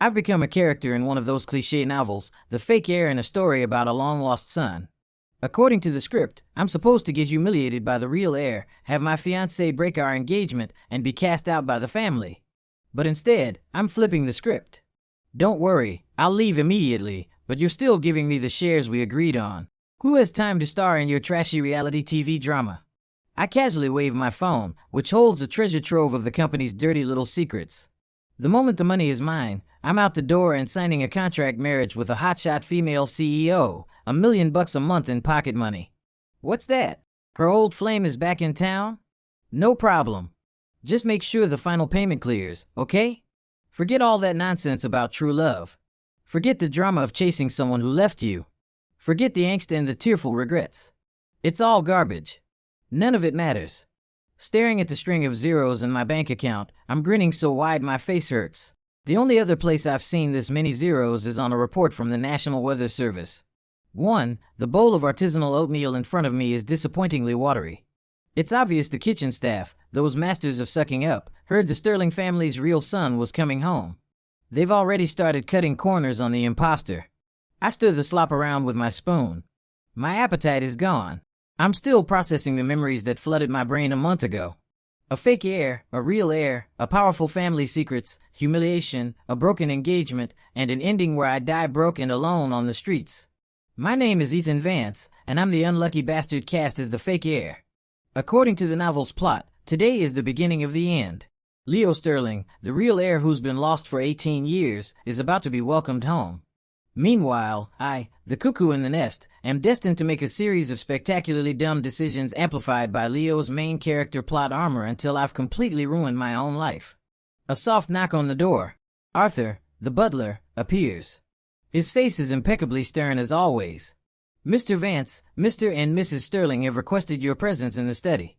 I've become a character in one of those cliché novels, the fake heir in a story about a long-lost son. According to the script, I'm supposed to get humiliated by the real heir, have my fiancée break our engagement, and be cast out by the family. But instead, I'm flipping the script. Don't worry, I'll leave immediately, but you're still giving me the shares we agreed on. Who has time to star in your trashy reality TV drama? I casually wave my phone, which holds a treasure trove of the company's dirty little secrets. The moment the money is mine, I'm out the door and signing a contract marriage with a hotshot female CEO, $1 million a month in pocket money. What's that? Her old flame is back in town? No problem. Just make sure the final payment clears, okay? Forget all that nonsense about true love. Forget the drama of chasing someone who left you. Forget the angst and the tearful regrets. It's all garbage. None of it matters. Staring at the string of zeros in my bank account, I'm grinning so wide my face hurts. The only other place I've seen this many zeros is on a report from the National Weather Service. 1. The bowl of artisanal oatmeal in front of me is disappointingly watery. It's obvious the kitchen staff, those masters of sucking up, heard the Sterling family's real son was coming home. They've already started cutting corners on the imposter. I stir the slop around with my spoon. My appetite is gone. I'm still processing the memories that flooded my brain a month ago. A fake heir, a real heir, a powerful family secrets, humiliation, a broken engagement, and an ending where I die broke and alone on the streets. My name is Ethan Vance, and I'm the unlucky bastard cast as the fake heir. According to the novel's plot, today is the beginning of the end. Leo Sterling, the real heir who's been lost for 18 years, is about to be welcomed home. Meanwhile, I, the cuckoo in the nest, am destined to make a series of spectacularly dumb decisions amplified by Leo's main character plot armor until I've completely ruined my own life. A soft knock on the door. Arthur, the butler, appears. His face is impeccably stern as always. Mr. Vance, Mr. and Mrs. Sterling have requested your presence in the study.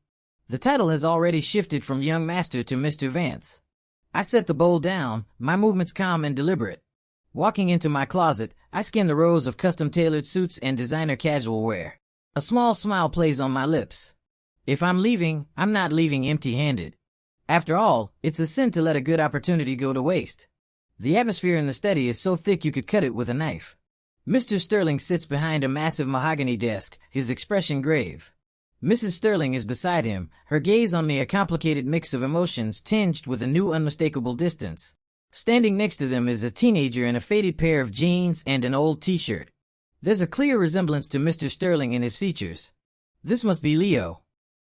The title has already shifted from young master to Mr. Vance. I set the bowl down, my movements calm and deliberate. Walking into my closet, I scan the rows of custom-tailored suits and designer casual wear. A small smile plays on my lips. If I'm leaving, I'm not leaving empty-handed. After all, it's a sin to let a good opportunity go to waste. The atmosphere in the study is so thick you could cut it with a knife. Mr. Sterling sits behind a massive mahogany desk, his expression grave. Mrs. Sterling is beside him, her gaze on me a complicated mix of emotions tinged with a new unmistakable distance. Standing next to them is a teenager in a faded pair of jeans and an old t-shirt. There's a clear resemblance to Mr. Sterling in his features. This must be Leo.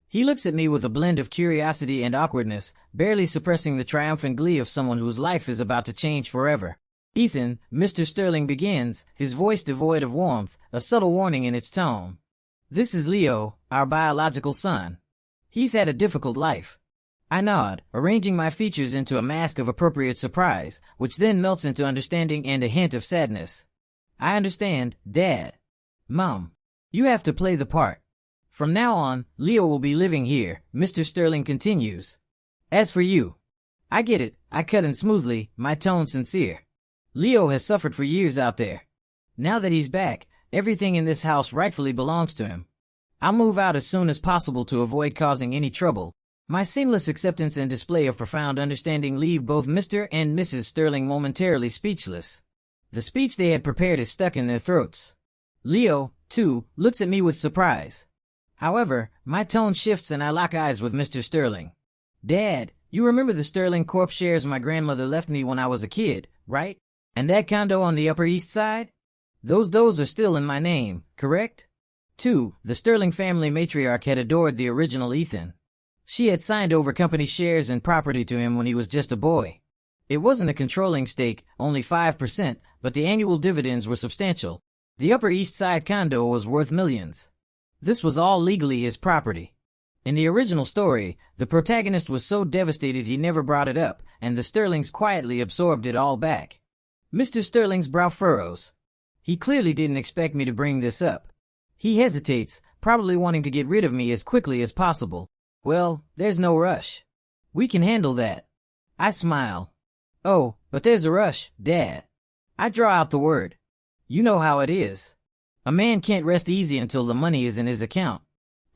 He looks at me with a blend of curiosity and awkwardness, barely suppressing the triumphant glee of someone whose life is about to change forever. Ethan, Mr. Sterling begins, his voice devoid of warmth, a subtle warning in its tone. This is Leo, our biological son. He's had a difficult life. I nod, arranging my features into a mask of appropriate surprise, which then melts into understanding and a hint of sadness. I understand, Dad. Mom. You have to play the part. From now on, Leo will be living here, Mr. Sterling continues. As for you. I get it, I cut in smoothly, my tone sincere. Leo has suffered for years out there. Now that he's back, everything in this house rightfully belongs to him. I'll move out as soon as possible to avoid causing any trouble. My seamless acceptance and display of profound understanding leave both Mr. and Mrs. Sterling momentarily speechless. The speech they had prepared is stuck in their throats. Leo, too, looks at me with surprise. However, my tone shifts and I lock eyes with Mr. Sterling. Dad, you remember the Sterling Corp shares my grandmother left me when I was a kid, right? And that condo on the Upper East Side? Those are still in my name, correct? 2. The Sterling family matriarch had adored the original Ethan. She had signed over company shares and property to him when he was just a boy. It wasn't a controlling stake, only 5%, but the annual dividends were substantial. The Upper East Side condo was worth millions. This was all legally his property. In the original story, the protagonist was so devastated he never brought it up, and the Sterlings quietly absorbed it all back. Mr. Sterling's brow furrows. He clearly didn't expect me to bring this up. He hesitates, probably wanting to get rid of me as quickly as possible. Well, there's no rush. We can handle that. I smile. Oh, but there's a rush, Dad. I draw out the word. You know how it is. A man can't rest easy until the money is in his account.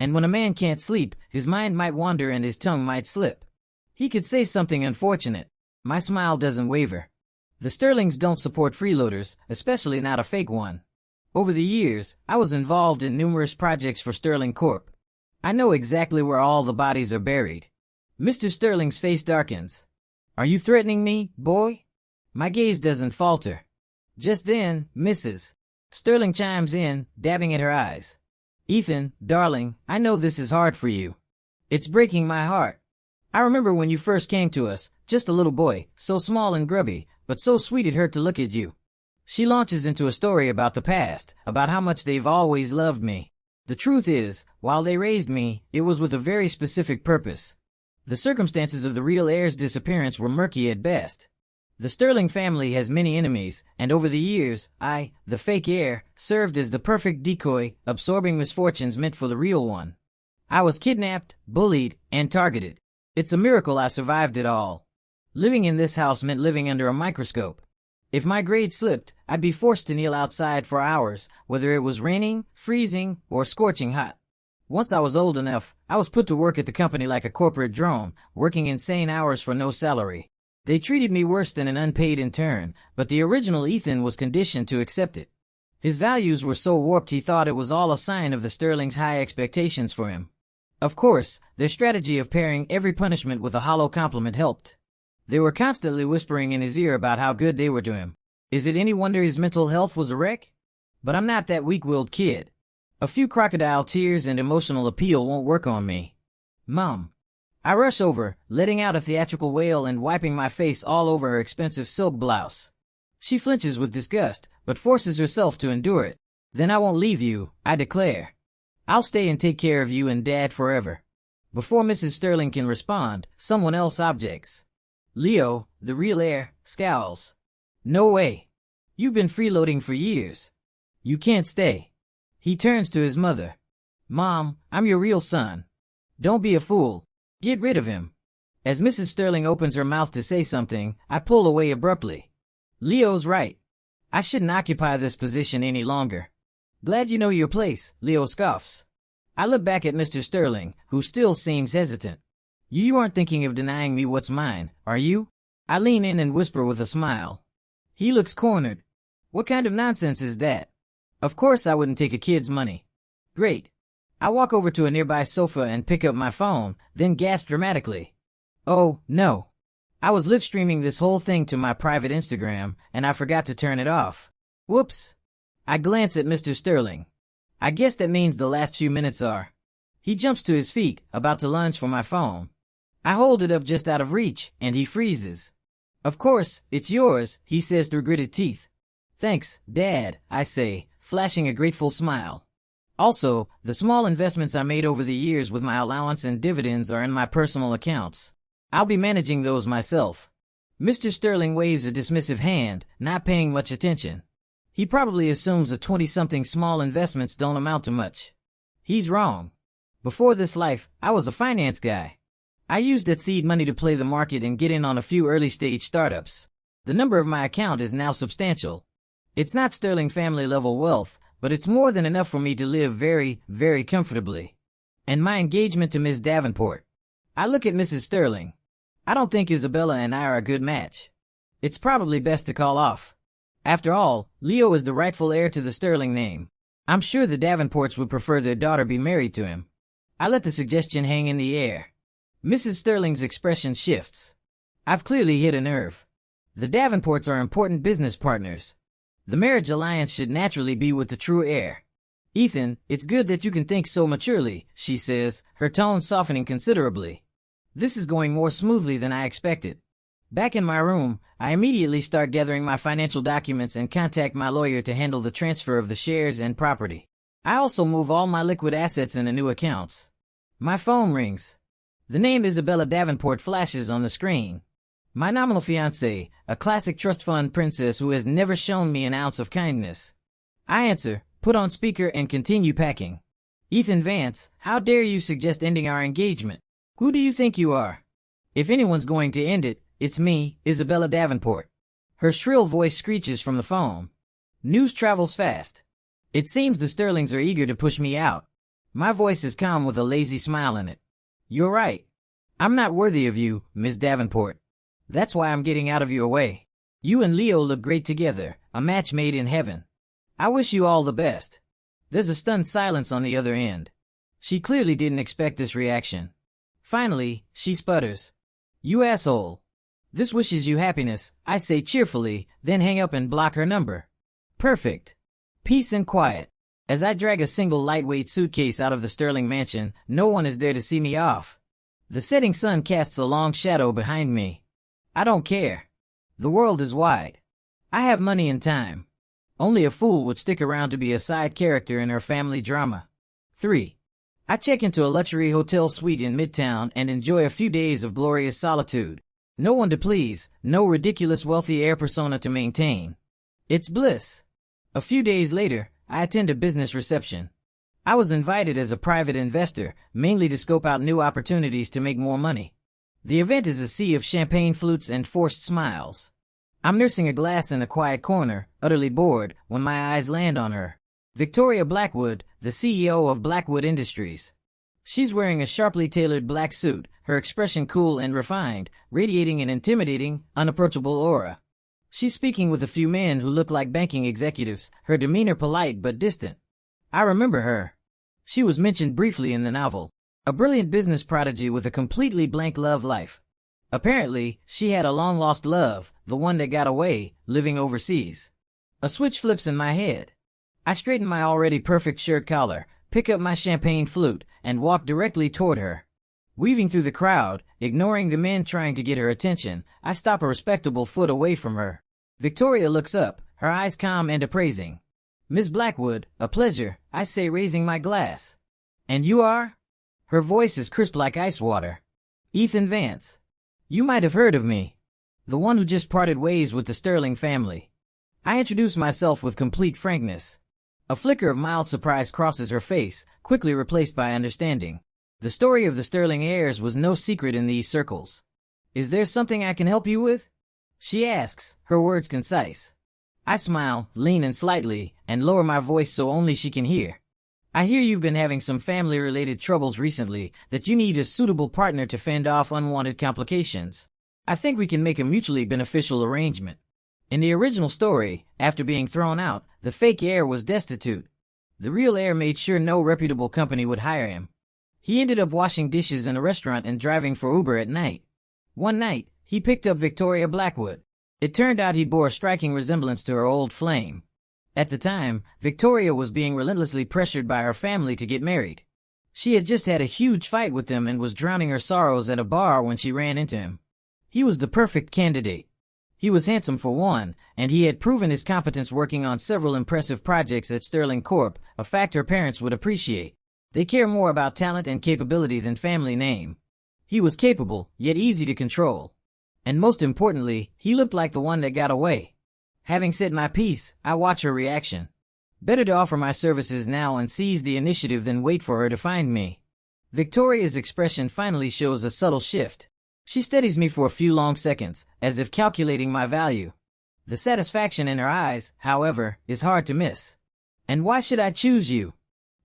And when a man can't sleep, his mind might wander and his tongue might slip. He could say something unfortunate. My smile doesn't waver. The Sterlings don't support freeloaders, especially not a fake one. Over the years, I was involved in numerous projects for Sterling Corp. I know exactly where all the bodies are buried. Mr. Sterling's face darkens. Are you threatening me, boy? My gaze doesn't falter. Just then, Mrs. Sterling chimes in, dabbing at her eyes. Ethan, darling, I know this is hard for you. It's breaking my heart. I remember when you first came to us, just a little boy, so small and grubby, but so sweet it hurt to look at you. She launches into a story about the past, about how much they've always loved me. The truth is, while they raised me, it was with a very specific purpose. The circumstances of the real heir's disappearance were murky at best. The Sterling family has many enemies, and over the years, I, the fake heir, served as the perfect decoy, absorbing misfortunes meant for the real one. I was kidnapped, bullied, and targeted. It's a miracle I survived it all. Living in this house meant living under a microscope. If my grade slipped, I'd be forced to kneel outside for hours, whether it was raining, freezing, or scorching hot. Once I was old enough, I was put to work at the company like a corporate drone, working insane hours for no salary. They treated me worse than an unpaid intern, but the original Ethan was conditioned to accept it. His values were so warped he thought it was all a sign of the Sterling's high expectations for him. Of course, their strategy of pairing every punishment with a hollow compliment helped. They were constantly whispering in his ear about how good they were to him. Is it any wonder his mental health was a wreck? But I'm not that weak-willed kid. A few crocodile tears and emotional appeal won't work on me. Mom. I rush over, letting out a theatrical wail and wiping my face all over her expensive silk blouse. She flinches with disgust, but forces herself to endure it. Then I won't leave you, I declare. I'll stay and take care of you and Dad forever. Before Mrs. Sterling can respond, someone else objects. Leo, the real heir, scowls. No way. You've been freeloading for years. You can't stay. He turns to his mother. Mom, I'm your real son. Don't be a fool. Get rid of him. As Mrs. Sterling opens her mouth to say something, I pull away abruptly. Leo's right. I shouldn't occupy this position any longer. Glad you know your place, Leo scoffs. I look back at Mr. Sterling, who still seems hesitant. You aren't thinking of denying me what's mine, are you? I lean in and whisper with a smile. He looks cornered. What kind of nonsense is that? Of course I wouldn't take a kid's money. Great. I walk over to a nearby sofa and pick up my phone, then gasp dramatically. Oh, no. I was live streaming this whole thing to my private Instagram, and I forgot to turn it off. Whoops. I glance at Mr. Sterling. I guess that means the last few minutes are. He jumps to his feet, about to lunge for my phone. I hold it up just out of reach, and he freezes. Of course, it's yours, he says through gritted teeth. Thanks, Dad, I say, flashing a grateful smile. Also, the small investments I made over the years with my allowance and dividends are in my personal accounts. I'll be managing those myself. Mr. Sterling waves a dismissive hand, not paying much attention. He probably assumes the 20-something small investments don't amount to much. He's wrong. Before this life, I was a finance guy. I used that seed money to play the market and get in on a few early-stage startups. The number of my account is now substantial. It's not Sterling family-level wealth, but it's more than enough for me to live very, very comfortably. And my engagement to Miss Davenport. I look at Mrs. Sterling. I don't think Isabella and I are a good match. It's probably best to call off. After all, Leo is the rightful heir to the Sterling name. I'm sure the Davenports would prefer their daughter be married to him. I let the suggestion hang in the air. Mrs. Sterling's expression shifts. I've clearly hit a nerve. The Davenports are important business partners. The marriage alliance should naturally be with the true heir. Ethan, it's good that you can think so maturely, she says, her tone softening considerably. This is going more smoothly than I expected. Back in my room, I immediately start gathering my financial documents and contact my lawyer to handle the transfer of the shares and property. I also move all my liquid assets into new accounts. My phone rings. The name Isabella Davenport flashes on the screen. My nominal fiancée, a classic trust fund princess who has never shown me an ounce of kindness. I answer, put on speaker, and continue packing. Ethan Vance, how dare you suggest ending our engagement? Who do you think you are? If anyone's going to end it, it's me, Isabella Davenport. Her shrill voice screeches from the phone. News travels fast. It seems the Sterlings are eager to push me out. My voice is calm with a lazy smile in it. You're right. I'm not worthy of you, Miss Davenport. That's why I'm getting out of your way. You and Leo look great together, a match made in heaven. I wish you all the best. There's a stunned silence on the other end. She clearly didn't expect this reaction. Finally, she sputters. You asshole. This wishes you happiness, I say cheerfully, then hang up and block her number. Perfect. Peace and quiet. As I drag a single lightweight suitcase out of the Sterling mansion, no one is there to see me off. The setting sun casts a long shadow behind me. I don't care. The world is wide. I have money and time. Only a fool would stick around to be a side character in her family drama. 3. I check into a luxury hotel suite in Midtown and enjoy a few days of glorious solitude. No one to please, no ridiculous wealthy air persona to maintain. It's bliss. A few days later, I attend a business reception. I was invited as a private investor, mainly to scope out new opportunities to make more money. The event is a sea of champagne flutes and forced smiles. I'm nursing a glass in a quiet corner, utterly bored, when my eyes land on her. Victoria Blackwood, the CEO of Blackwood Industries. She's wearing a sharply tailored black suit, her expression cool and refined, radiating an intimidating, unapproachable aura. She's speaking with a few men who look like banking executives, her demeanor polite but distant. I remember her. She was mentioned briefly in the novel. A brilliant business prodigy with a completely blank love life. Apparently, she had a long-lost love, the one that got away, living overseas. A switch flips in my head. I straighten my already perfect shirt collar, pick up my champagne flute, and walk directly toward her. Weaving through the crowd, ignoring the men trying to get her attention, I stop a respectable foot away from her. Victoria looks up, her eyes calm and appraising. Miss Blackwood, a pleasure, I say, raising my glass. And you are? Her voice is crisp like ice water. Ethan Vance. You might have heard of me. The one who just parted ways with the Sterling family. I introduce myself with complete frankness. A flicker of mild surprise crosses her face, quickly replaced by understanding. The story of the Sterling heirs was no secret in these circles. Is there something I can help you with? She asks, her words concise. I smile, lean in slightly, and lower my voice so only she can hear. I hear you've been having some family-related troubles recently, that you need a suitable partner to fend off unwanted complications. I think we can make a mutually beneficial arrangement. In the original story, after being thrown out, the fake heir was destitute. The real heir made sure no reputable company would hire him. He ended up washing dishes in a restaurant and driving for Uber at night. One night, he picked up Victoria Blackwood. It turned out he bore a striking resemblance to her old flame. At the time, Victoria was being relentlessly pressured by her family to get married. She had just had a huge fight with them and was drowning her sorrows at a bar when she ran into him. He was the perfect candidate. He was handsome for one, and he had proven his competence working on several impressive projects at Sterling Corp., a fact her parents would appreciate. They care more about talent and capability than family name. He was capable, yet easy to control. And most importantly, he looked like the one that got away. Having said my piece, I watch her reaction. Better to offer my services now and seize the initiative than wait for her to find me. Victoria's expression finally shows a subtle shift. She steadies me for a few long seconds, as if calculating my value. The satisfaction in her eyes, however, is hard to miss. And why should I choose you?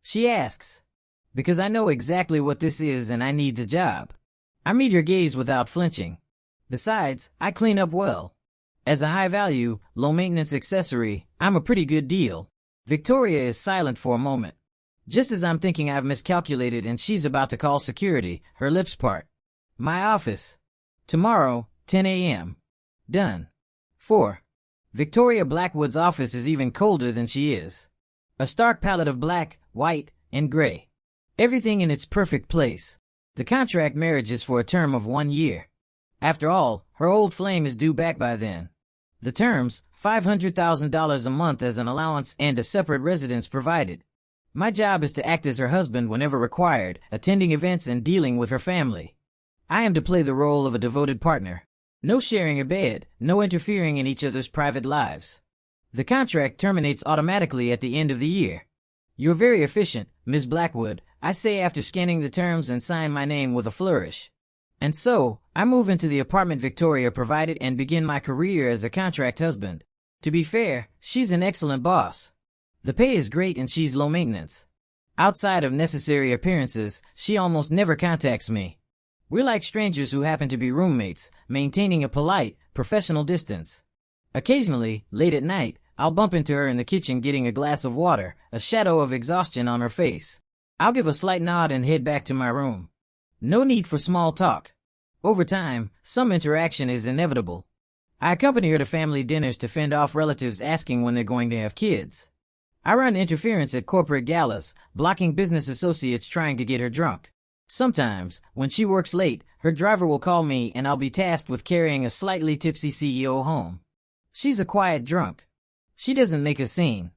She asks. Because I know exactly what this is and I need the job. I meet her gaze without flinching. Besides, I clean up well. As a high-value, low-maintenance accessory, I'm a pretty good deal. Victoria is silent for a moment. Just as I'm thinking I've miscalculated and she's about to call security, her lips part. My office. Tomorrow, 10 a.m. Done. 4. Victoria Blackwood's office is even colder than she is. A stark palette of black, white, and gray. Everything in its perfect place. The contract marriage is for a term of 1 year. After all, her old flame is due back by then. The terms, $500,000 a month as an allowance and a separate residence provided. My job is to act as her husband whenever required, attending events and dealing with her family. I am to play the role of a devoted partner. No sharing a bed, no interfering in each other's private lives. The contract terminates automatically at the end of the year. You're very efficient, Ms. Blackwood, I say after scanning the terms and sign my name with a flourish. And so, I move into the apartment Victoria provided and begin my career as a contract husband. To be fair, she's an excellent boss. The pay is great and she's low maintenance. Outside of necessary appearances, she almost never contacts me. We're like strangers who happen to be roommates, maintaining a polite, professional distance. Occasionally, late at night, I'll bump into her in the kitchen getting a glass of water, a shadow of exhaustion on her face. I'll give a slight nod and head back to my room. No need for small talk. Over time, some interaction is inevitable. I accompany her to family dinners to fend off relatives asking when they're going to have kids. I run interference at corporate galas, blocking business associates trying to get her drunk. Sometimes, when she works late, her driver will call me and I'll be tasked with carrying a slightly tipsy CEO home. She's a quiet drunk. She doesn't make a scene.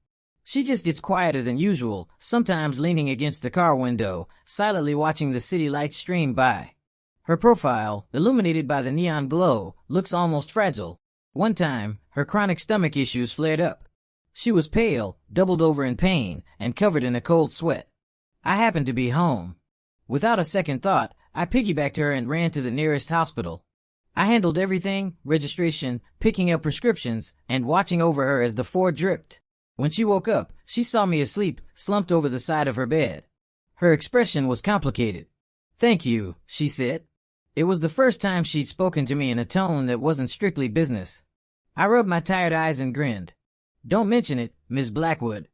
She just gets quieter than usual, sometimes leaning against the car window, silently watching the city lights stream by. Her profile, illuminated by the neon glow, looks almost fragile. One time, her chronic stomach issues flared up. She was pale, doubled over in pain, and covered in a cold sweat. I happened to be home. Without a second thought, I piggybacked her and ran to the nearest hospital. I handled everything, registration, picking up prescriptions, and watching over her as the Ford dripped. When she woke up, she saw me asleep, slumped over the side of her bed. Her expression was complicated. "Thank you," she said. It was the first time she'd spoken to me in a tone that wasn't strictly business. I rubbed my tired eyes and grinned. "Don't mention it, Ms. Blackwood.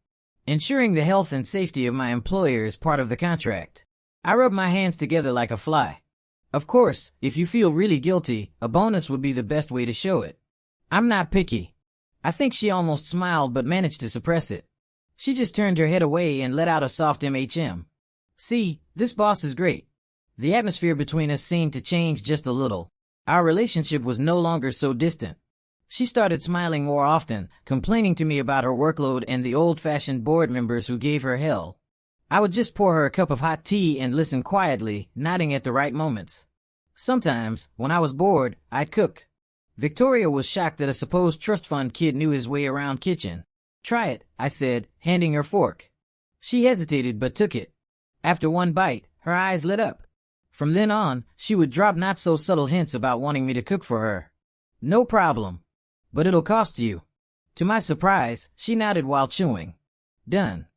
Ensuring the health and safety of my employer is part of the contract." I rubbed my hands together like a fly. "Of course, if you feel really guilty, a bonus would be the best way to show it. I'm not picky." I think she almost smiled but managed to suppress it. She just turned her head away and let out a soft MHM. "See, this boss is great." The atmosphere between us seemed to change just a little. Our relationship was no longer so distant. She started smiling more often, complaining to me about her workload and the old-fashioned board members who gave her hell. I would just pour her a cup of hot tea and listen quietly, nodding at the right moments. Sometimes, when I was bored, I'd cook. Victoria was shocked that a supposed trust fund kid knew his way around kitchen. "Try it," I said, handing her fork. She hesitated but took it. After one bite, her eyes lit up. From then on, she would drop not-so-subtle hints about wanting me to cook for her. "No problem. But it'll cost you." To my surprise, she nodded while chewing. "Done."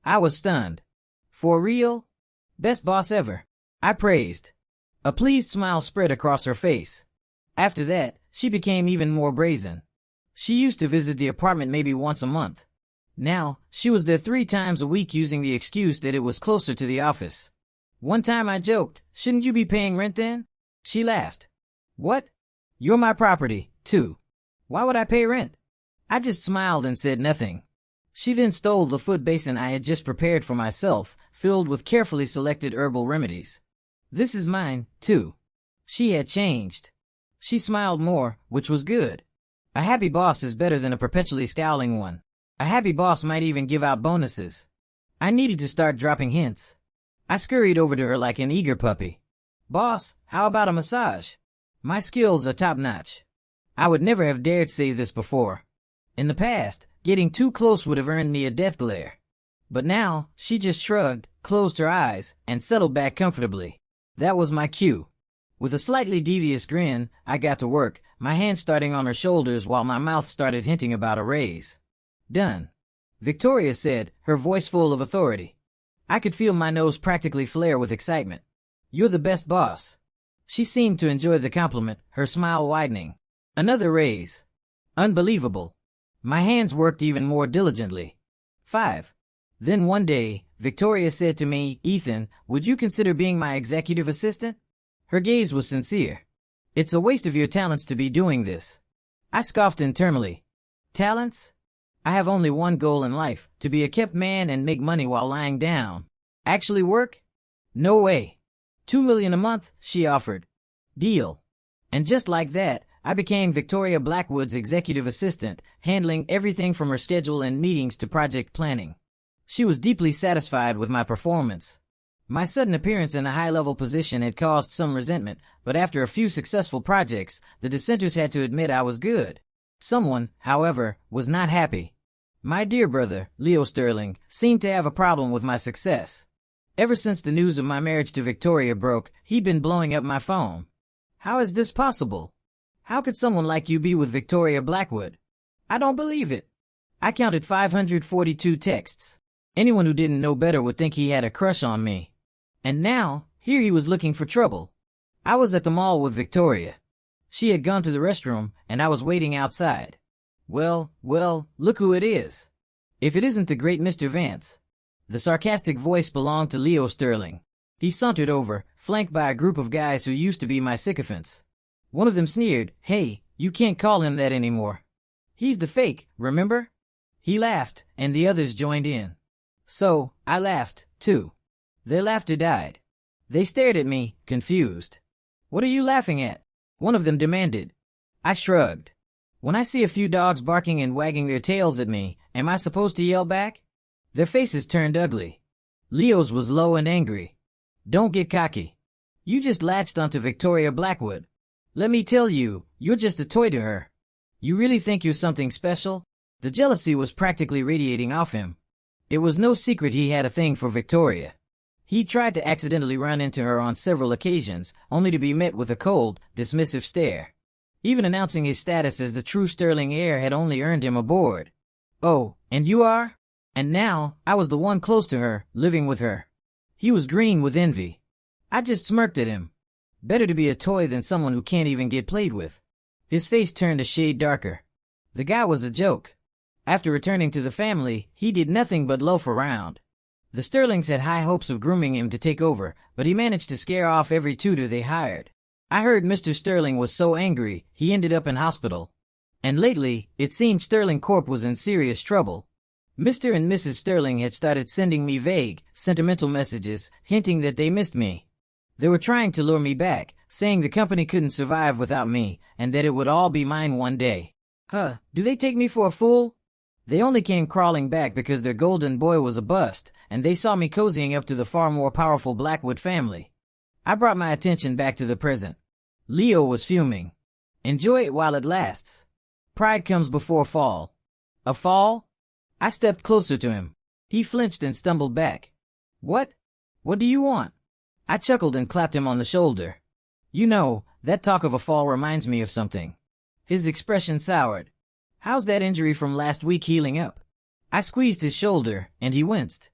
I was stunned. "For real? Best boss ever," I praised. A pleased smile spread across her face. After that, she became even more brazen. She used to visit the apartment maybe once a month. Now, she was there 3 times a week using the excuse that it was closer to the office. One time I joked, "Shouldn't you be paying rent then?" She laughed. "What? You're my property, too. Why would I pay rent?" I just smiled and said nothing. She then stole the foot basin I had just prepared for myself, filled with carefully selected herbal remedies. "This is mine, too." She had changed. She smiled more, which was good. A happy boss is better than a perpetually scowling one. A happy boss might even give out bonuses. I needed to start dropping hints. I scurried over to her like an eager puppy. "Boss, how about a massage? My skills are top-notch." I would never have dared say this before. In the past, getting too close would have earned me a death glare. But now, she just shrugged, closed her eyes, and settled back comfortably. That was my cue. With a slightly devious grin, I got to work, my hand starting on her shoulders while my mouth started hinting about a raise. "Done," Victoria said, her voice full of authority. I could feel my nose practically flare with excitement. "You're the best boss." She seemed to enjoy the compliment, her smile widening. Another raise. Unbelievable. My hands worked even more diligently. 5. Then one day, Victoria said to me, "Ethan, would you consider being my executive assistant?" Her gaze was sincere. "It's a waste of your talents to be doing this." I scoffed internally. Talents? I have only one goal in life, to be a kept man and make money while lying down. Actually work? No way. $2 million a month, she offered. Deal. And just like that, I became Victoria Blackwood's executive assistant, handling everything from her schedule and meetings to project planning. She was deeply satisfied with my performance. My sudden appearance in a high-level position had caused some resentment, but after a few successful projects, the dissenters had to admit I was good. Someone, however, was not happy. My dear brother, Leo Sterling, seemed to have a problem with my success. Ever since the news of my marriage to Victoria broke, he'd been blowing up my phone. "How is this possible? How could someone like you be with Victoria Blackwood? I don't believe it." I counted 542 texts. Anyone who didn't know better would think he had a crush on me. And now, here he was looking for trouble. I was at the mall with Victoria. She had gone to the restroom, and I was waiting outside. Well, look who it is. If it isn't the great Mr. Vance. The sarcastic voice belonged to Leo Sterling. He sauntered over, flanked by a group of guys who used to be my sycophants. One of them sneered, "Hey, you can't call him that anymore. He's the fake, remember?" He laughed, and the others joined in. So, I laughed, too. Their laughter died. They stared at me, confused. "What are you laughing at?" one of them demanded. I shrugged. When I see a few dogs barking and wagging their tails at me, am I supposed to yell back? Their faces turned ugly. Leo's was low and angry. "Don't get cocky. You just latched onto Victoria Blackwood. Let me tell you, you're just a toy to her. You really think you're something special?" The jealousy was practically radiating off him. It was no secret he had a thing for Victoria. He tried to accidentally run into her on several occasions, only to be met with a cold, dismissive stare. Even announcing his status as the true Sterling heir had only earned him a board. "Oh, and you are?" And now, I was the one close to her, living with her. He was green with envy. I just smirked at him. Better to be a toy than someone who can't even get played with. His face turned a shade darker. The guy was a joke. After returning to the family, he did nothing but loaf around. The Sterlings had high hopes of grooming him to take over, but he managed to scare off every tutor they hired. I heard Mr. Sterling was so angry, he ended up in hospital. And lately, it seemed Sterling Corp was in serious trouble. Mr. and Mrs. Sterling had started sending me vague, sentimental messages, hinting that they missed me. They were trying to lure me back, saying the company couldn't survive without me, and that it would all be mine one day. Do they take me for a fool? They only came crawling back because their golden boy was a bust, and they saw me cozying up to the far more powerful Blackwood family. I brought my attention back to the present. Leo was fuming. Enjoy it while it lasts. Pride comes before fall. A fall? I stepped closer to him. He flinched and stumbled back. What? What do you want? I chuckled and clapped him on the shoulder. You know, that talk of a fall reminds me of something. His expression soured. How's that injury from last week healing up? I squeezed his shoulder, and he winced.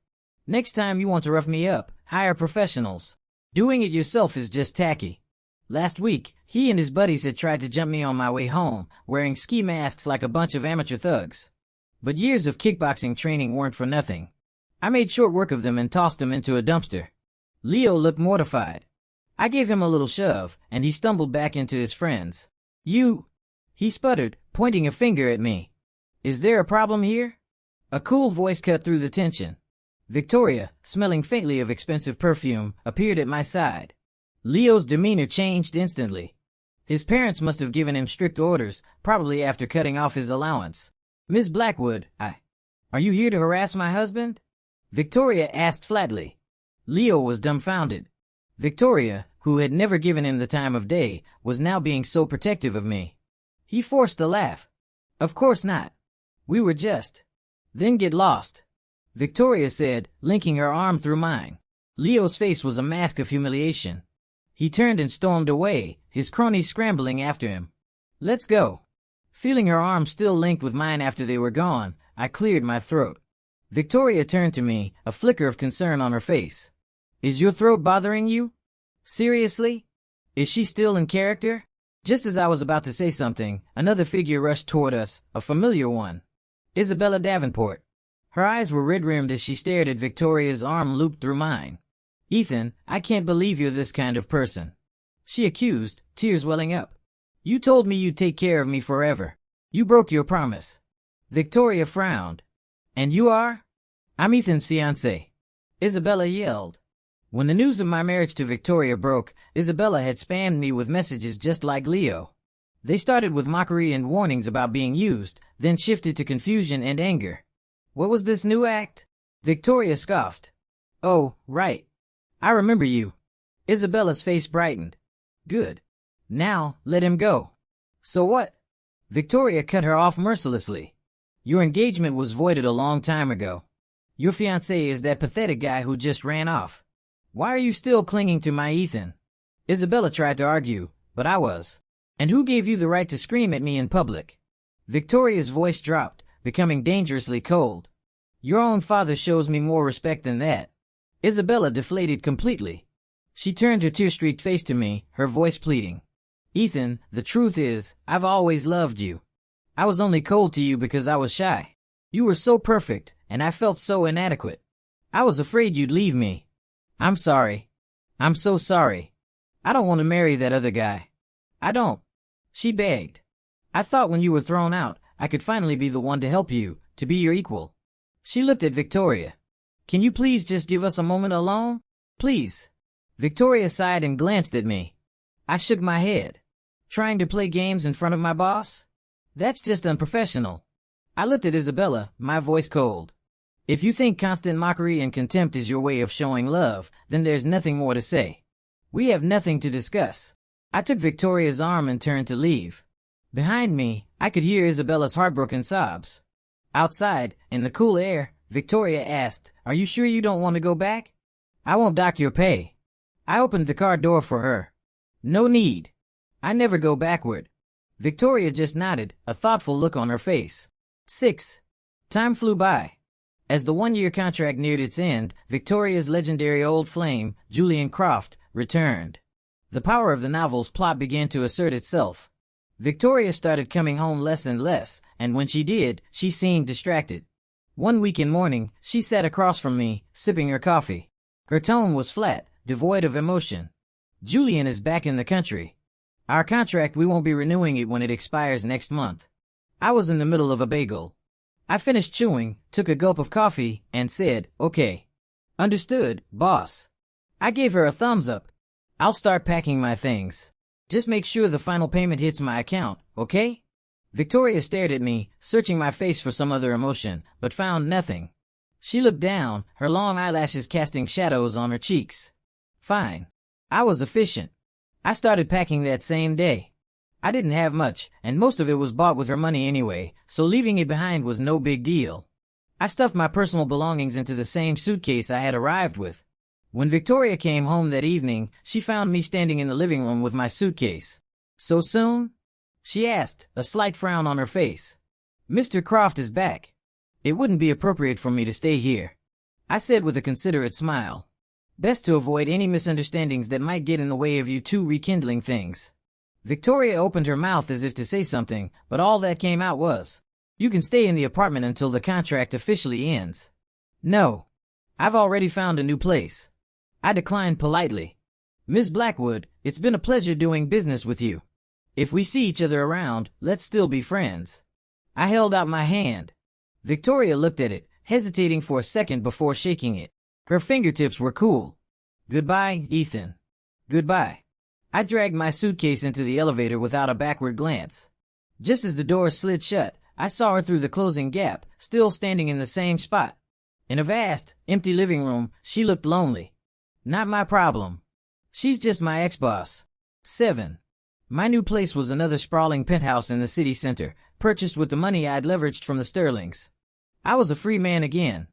Next time you want to rough me up, hire professionals. Doing it yourself is just tacky. Last week, he and his buddies had tried to jump me on my way home, wearing ski masks like a bunch of amateur thugs. But years of kickboxing training weren't for nothing. I made short work of them and tossed them into a dumpster. Leo looked mortified. I gave him a little shove, and he stumbled back into his friends. You... He sputtered, pointing a finger at me. Is there a problem here? A cool voice cut through the tension. Victoria, smelling faintly of expensive perfume, appeared at my side. Leo's demeanor changed instantly. His parents must have given him strict orders, probably after cutting off his allowance. Miss Blackwood, are you here to harass my husband? Victoria asked flatly. Leo was dumbfounded. Victoria, who had never given him the time of day, was now being so protective of me. He forced a laugh. Of course not. We were just. Then get lost. Victoria said, linking her arm through mine. Leo's face was a mask of humiliation. He turned and stormed away, his cronies scrambling after him. Let's go. Feeling her arm still linked with mine after they were gone, I cleared my throat. Victoria turned to me, a flicker of concern on her face. Is your throat bothering you? Seriously? Is she still in character? Just as I was about to say something, another figure rushed toward us, a familiar one. Isabella Davenport. Her eyes were red-rimmed as she stared at Victoria's arm looped through mine. Ethan, I can't believe you're this kind of person. She accused, tears welling up. You told me you'd take care of me forever. You broke your promise. Victoria frowned. And you are? I'm Ethan's fiancé. Isabella yelled. When the news of my marriage to Victoria broke, Isabella had spammed me with messages just like Leo. They started with mockery and warnings about being used, then shifted to confusion and anger. What was this new act? Victoria scoffed. Oh, right. I remember you. Isabella's face brightened. Good. Now, let him go. So what? Victoria cut her off mercilessly. Your engagement was voided a long time ago. Your fiancé is that pathetic guy who just ran off. Why are you still clinging to my Ethan? Isabella tried to argue, but I was. And who gave you the right to scream at me in public? Victoria's voice dropped, becoming dangerously cold. Your own father shows me more respect than that. Isabella deflated completely. She turned her tear-streaked face to me, her voice pleading. Ethan, the truth is, I've always loved you. I was only cold to you because I was shy. You were so perfect, and I felt so inadequate. I was afraid you'd leave me. I'm sorry. I'm so sorry. I don't want to marry that other guy. I don't. She begged. I thought when you were thrown out, I could finally be the one to help you, to be your equal. She looked at Victoria. Can you please just give us a moment alone? Please. Victoria sighed and glanced at me. I shook my head. Trying to play games in front of my boss? That's just unprofessional. I looked at Isabella, my voice cold. If you think constant mockery and contempt is your way of showing love, then there's nothing more to say. We have nothing to discuss. I took Victoria's arm and turned to leave. Behind me, I could hear Isabella's heartbroken sobs. Outside, in the cool air, Victoria asked, "Are you sure you don't want to go back?" "I won't dock your pay." I opened the car door for her. "No need. I never go backward." Victoria just nodded, a thoughtful look on her face. 6. Time flew by. As the one-year contract neared its end, Victoria's legendary old flame, Julian Croft, returned. The power of the novel's plot began to assert itself. Victoria started coming home less and less, and when she did, she seemed distracted. One weekend morning, she sat across from me, sipping her coffee. Her tone was flat, devoid of emotion. "Julian is back in the country. Our contract, we won't be renewing it when it expires next month." I was in the middle of a bagel. I finished chewing, took a gulp of coffee, and said, "Okay. Understood, boss." I gave her a thumbs up. "I'll start packing my things. Just make sure the final payment hits my account, okay?" Victoria stared at me, searching my face for some other emotion, but found nothing. She looked down, her long eyelashes casting shadows on her cheeks. Fine. I was efficient. I started packing that same day. I didn't have much, and most of it was bought with her money anyway, so leaving it behind was no big deal. I stuffed my personal belongings into the same suitcase I had arrived with. When Victoria came home that evening, she found me standing in the living room with my suitcase. "So soon?" she asked, a slight frown on her face. "Mr. Croft is back. It wouldn't be appropriate for me to stay here," I said with a considerate smile. "Best to avoid any misunderstandings that might get in the way of you two rekindling things." Victoria opened her mouth as if to say something, but all that came out was, "You can stay in the apartment until the contract officially ends." "No. I've already found a new place." I declined politely. "Miss Blackwood, it's been a pleasure doing business with you. If we see each other around, let's still be friends." I held out my hand. Victoria looked at it, hesitating for a second before shaking it. Her fingertips were cool. "Goodbye, Ethan." "Goodbye." I dragged my suitcase into the elevator without a backward glance. Just as the door slid shut, I saw her through the closing gap, still standing in the same spot. In a vast, empty living room, she looked lonely. Not my problem. She's just my ex-boss. 7. My new place was another sprawling penthouse in the city center, purchased with the money I'd leveraged from the Sterlings. I was a free man again.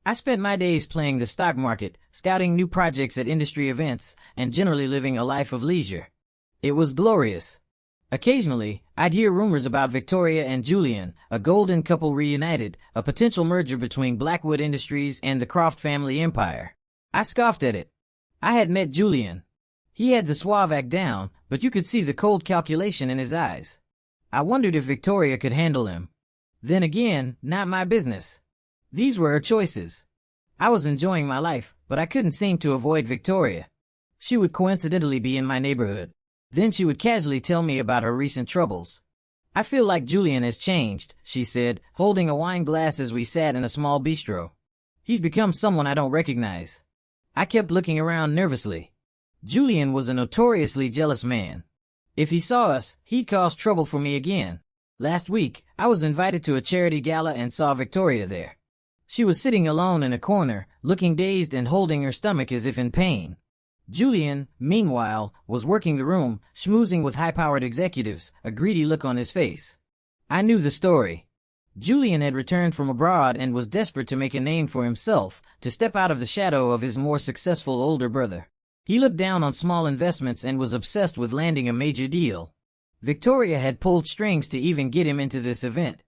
I spent my days playing the stock market, scouting new projects at industry events, and generally living a life of leisure. It was glorious. Occasionally, I'd hear rumors about Victoria and Julian, a golden couple reunited, a potential merger between Blackwood Industries and the Croft family empire. I scoffed at it. I had met Julian. He had the suave act down, but you could see the cold calculation in his eyes. I wondered if Victoria could handle him. Then again, not my business. These were her choices. I was enjoying my life, but I couldn't seem to avoid Victoria. She would coincidentally be in my neighborhood. Then she would casually tell me about her recent troubles. "I feel like Julian has changed," she said, holding a wine glass as we sat in a small bistro. "He's become someone I don't recognize." I kept looking around nervously. Julian was a notoriously jealous man. If he saw us, he'd cause trouble for me again. Last week, I was invited to a charity gala and saw Victoria there. She was sitting alone in a corner, looking dazed and holding her stomach as if in pain. Julian, meanwhile, was working the room, schmoozing with high-powered executives, a greedy look on his face. I knew the story. Julian had returned from abroad and was desperate to make a name for himself, to step out of the shadow of his more successful older brother. He looked down on small investments and was obsessed with landing a major deal. Victoria had pulled strings to even get him into this event.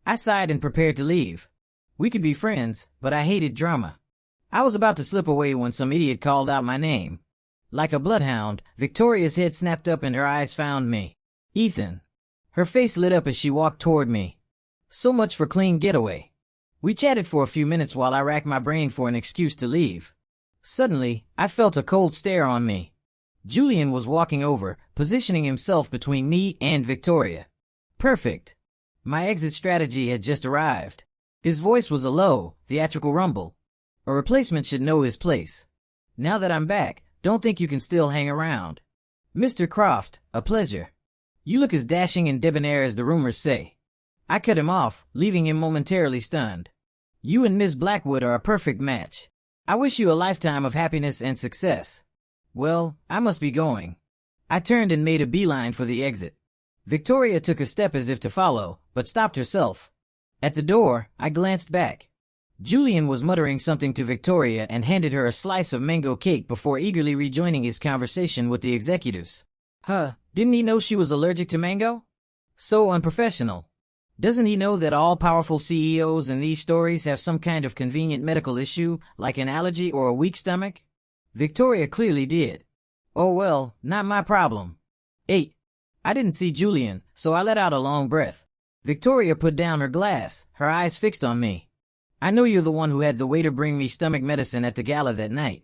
I sighed and prepared to leave. We could be friends, but I hated drama. I was about to slip away when some idiot called out my name. Like a bloodhound, Victoria's head snapped up and her eyes found me. "Ethan." Her face lit up as she walked toward me. So much for clean getaway. We chatted for a few minutes while I racked my brain for an excuse to leave. Suddenly, I felt a cold stare on me. Julian was walking over, positioning himself between me and Victoria. Perfect. My exit strategy had just arrived. His voice was a low, theatrical rumble. A replacement should know his place. Now that I'm back, don't think you can still hang around. Mr. Croft, a pleasure. You look as dashing and debonair as the rumors say. I cut him off, leaving him momentarily stunned. You and Miss Blackwood are a perfect match. I wish you a lifetime of happiness and success. Well, I must be going. I turned and made a beeline for the exit. Victoria took a step as if to follow, but stopped herself. At the door, I glanced back. Julian was muttering something to Victoria and handed her a slice of mango cake before eagerly rejoining his conversation with the executives. Didn't he know she was allergic to mango? So unprofessional. Doesn't he know that all powerful CEOs in these stories have some kind of convenient medical issue, like an allergy or a weak stomach? Victoria clearly did. Oh well, not my problem. 8. I didn't see Julian, so I let out a long breath. Victoria put down her glass, her eyes fixed on me. I know you're the one who had the waiter bring me stomach medicine at the gala that night.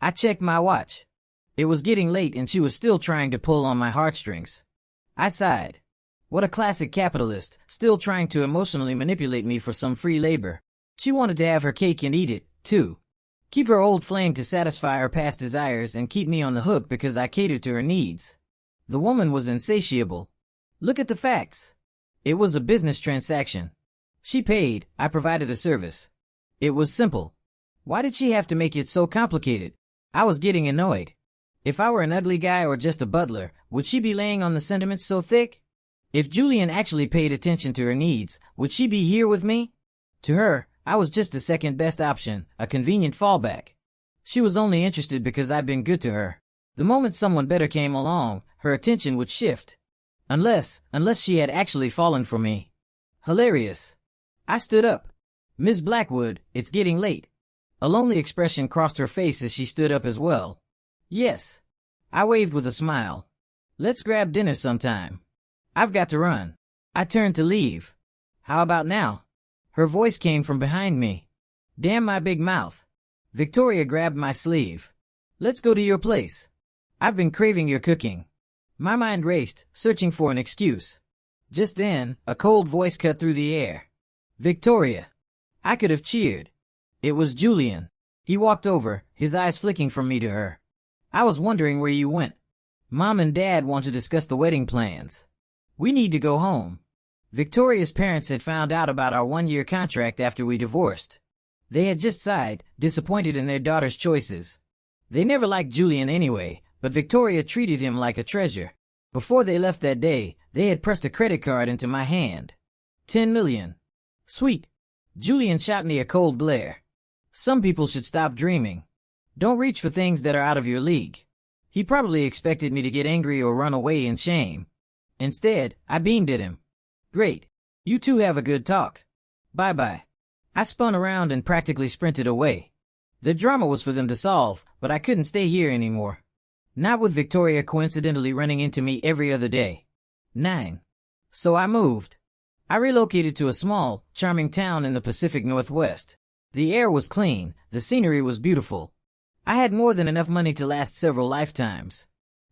I checked my watch. It was getting late and she was still trying to pull on my heartstrings. I sighed. What a classic capitalist, still trying to emotionally manipulate me for some free labor. She wanted to have her cake and eat it, too. Keep her old flame to satisfy her past desires and keep me on the hook because I catered to her needs. The woman was insatiable. Look at the facts. It was a business transaction. She paid, I provided a service. It was simple. Why did she have to make it so complicated? I was getting annoyed. If I were an ugly guy or just a butler, would she be laying on the sentiments so thick? If Julian actually paid attention to her needs, would she be here with me? To her, I was just the second best option, a convenient fallback. She was only interested because I'd been good to her. The moment someone better came along, her attention would shift. Unless she had actually fallen for me. Hilarious. I stood up. Miss Blackwood, it's getting late. A lonely expression crossed her face as she stood up as well. Yes. I waved with a smile. Let's grab dinner sometime. I've got to run. I turned to leave. How about now? Her voice came from behind me. Damn my big mouth. Victoria grabbed my sleeve. Let's go to your place. I've been craving your cooking. My mind raced, searching for an excuse. Just then, a cold voice cut through the air. Victoria. I could have cheered. It was Julian. He walked over, his eyes flicking from me to her. I was wondering where you went. Mom and Dad want to discuss the wedding plans. We need to go home. Victoria's parents had found out about our one-year contract after we divorced. They had just sighed, disappointed in their daughter's choices. They never liked Julian anyway, but Victoria treated him like a treasure. Before they left that day, they had pressed a credit card into my hand. 10 million. Sweet. Julian shot me a cold glare. Some people should stop dreaming. Don't reach for things that are out of your league. He probably expected me to get angry or run away in shame. Instead, I beamed at him. Great. You two have a good talk. Bye-bye. I spun around and practically sprinted away. The drama was for them to solve, but I couldn't stay here anymore. Not with Victoria coincidentally running into me every other day. 9. So I moved. I relocated to a small, charming town in the Pacific Northwest. The air was clean, the scenery was beautiful. I had more than enough money to last several lifetimes.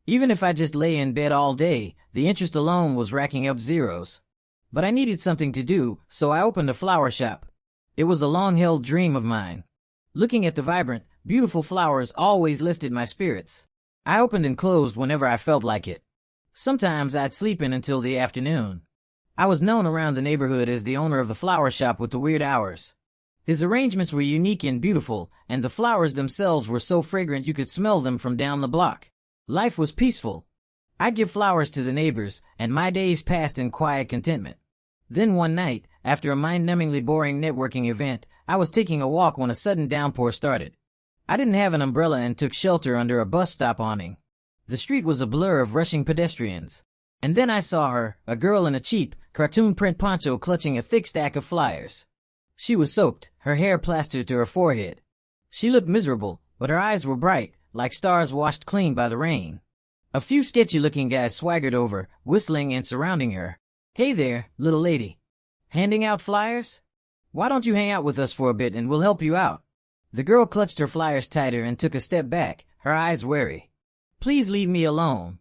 Even if I just lay in bed all day, the interest alone was racking up zeros. But I needed something to do, so I opened a flower shop. It was a long-held dream of mine. Looking at the vibrant, beautiful flowers always lifted my spirits. I opened and closed whenever I felt like it. Sometimes I'd sleep in until the afternoon. I was known around the neighborhood as the owner of the flower shop with the weird hours. His arrangements were unique and beautiful, and the flowers themselves were so fragrant you could smell them from down the block. Life was peaceful. I'd give flowers to the neighbors, and my days passed in quiet contentment. Then one night, after a mind-numbingly boring networking event, I was taking a walk when a sudden downpour started. I didn't have an umbrella and took shelter under a bus stop awning. The street was a blur of rushing pedestrians. And then I saw her, a girl in a cheap, cartoon print poncho clutching a thick stack of flyers. She was soaked, her hair plastered to her forehead. She looked miserable, but her eyes were bright, like stars washed clean by the rain. A few sketchy-looking guys swaggered over, whistling and surrounding her. Hey there, little lady. Handing out flyers? Why don't you hang out with us for a bit and we'll help you out? The girl clutched her flyers tighter and took a step back, her eyes wary. Please leave me alone.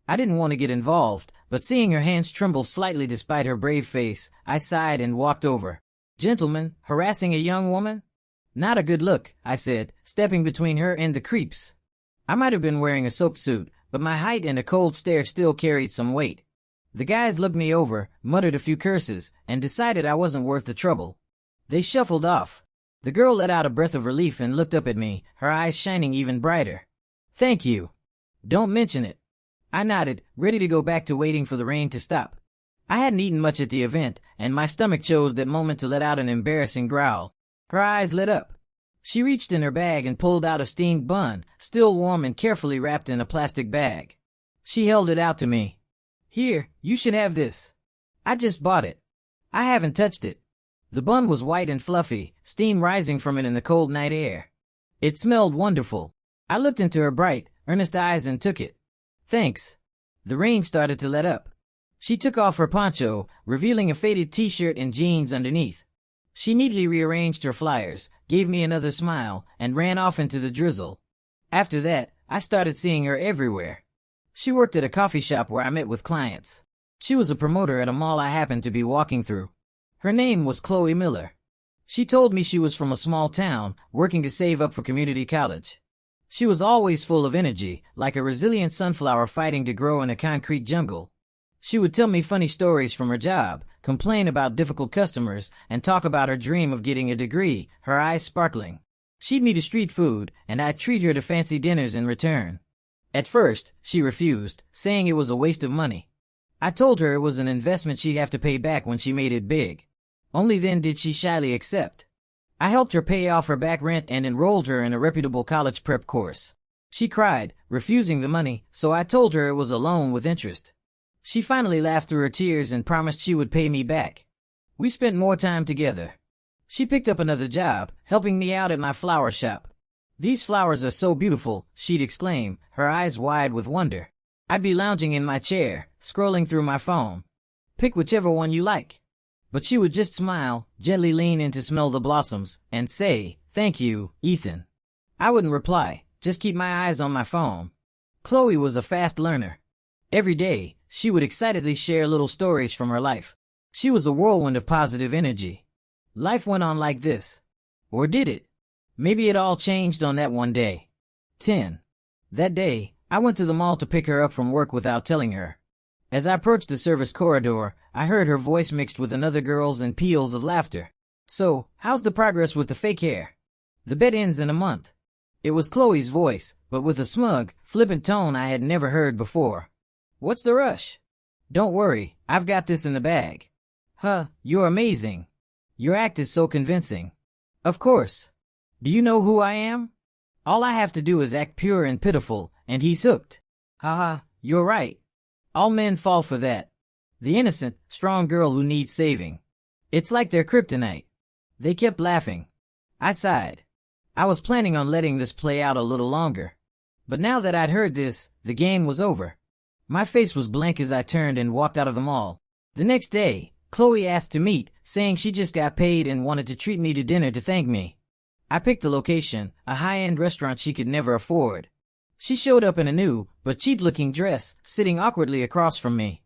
I didn't want to get involved, but seeing her hands tremble slightly despite her brave face, I sighed and walked over. Gentleman, harassing a young woman? Not a good look, I said, stepping between her and the creeps. I might have been wearing a soaked suit, but my height and a cold stare still carried some weight. The guys looked me over, muttered a few curses, and decided I wasn't worth the trouble. They shuffled off. The girl let out a breath of relief and looked up at me, her eyes shining even brighter. Thank you. Don't mention it. I nodded, ready to go back to waiting for the rain to stop. I hadn't eaten much at the event, and my stomach chose that moment to let out an embarrassing growl. Her eyes lit up. She reached in her bag and pulled out a steamed bun, still warm and carefully wrapped in a plastic bag. She held it out to me. Here, you should have this. I just bought it. I haven't touched it. The bun was white and fluffy, steam rising from it in the cold night air. It smelled wonderful. I looked into her bright, earnest eyes and took it. Thanks. The rain started to let up. She took off her poncho, revealing a faded t-shirt and jeans underneath. She neatly rearranged her flyers, gave me another smile, and ran off into the drizzle. After that, I started seeing her everywhere. She worked at a coffee shop where I met with clients. She was a promoter at a mall I happened to be walking through. Her name was Chloe Miller. She told me she was from a small town, working to save up for community college. She was always full of energy, like a resilient sunflower fighting to grow in a concrete jungle. She would tell me funny stories from her job, complain about difficult customers, and talk about her dream of getting a degree, her eyes sparkling. She'd me to street food, and I'd treat her to fancy dinners in return. At first, she refused, saying it was a waste of money. I told her it was an investment she'd have to pay back when she made it big. Only then did she shyly accept. I helped her pay off her back rent and enrolled her in a reputable college prep course. She cried, refusing the money, so I told her it was a loan with interest. She finally laughed through her tears and promised she would pay me back. We spent more time together. She picked up another job, helping me out at my flower shop. These flowers are so beautiful, she'd exclaim, her eyes wide with wonder. I'd be lounging in my chair, scrolling through my phone. Pick whichever one you like. But she would just smile, gently lean in to smell the blossoms, and say, "Thank you, Ethan." I wouldn't reply, just keep my eyes on my phone. Chloe was a fast learner. Every day, she would excitedly share little stories from her life. She was a whirlwind of positive energy. Life went on like this. Or did it? Maybe it all changed on that one day. 10. That day, I went to the mall to pick her up from work without telling her. As I approached the service corridor, I heard her voice mixed with another girl's and peals of laughter. So, how's the progress with the fake hair? The bet ends in a month. It was Chloe's voice, but with a smug, flippant tone I had never heard before. What's the rush? Don't worry, I've got this in the bag. Huh, you're amazing. Your act is so convincing. Of course. Do you know who I am? All I have to do is act pure and pitiful, and he's hooked. Haha, you're right. All men fall for that. The innocent, strong girl who needs saving. It's like their kryptonite. They kept laughing. I sighed. I was planning on letting this play out a little longer. But now that I'd heard this, the game was over. My face was blank as I turned and walked out of the mall. The next day, Chloe asked to meet, saying she just got paid and wanted to treat me to dinner to thank me. I picked a location, a high-end restaurant she could never afford. She showed up in a new, but cheap-looking dress, sitting awkwardly across from me.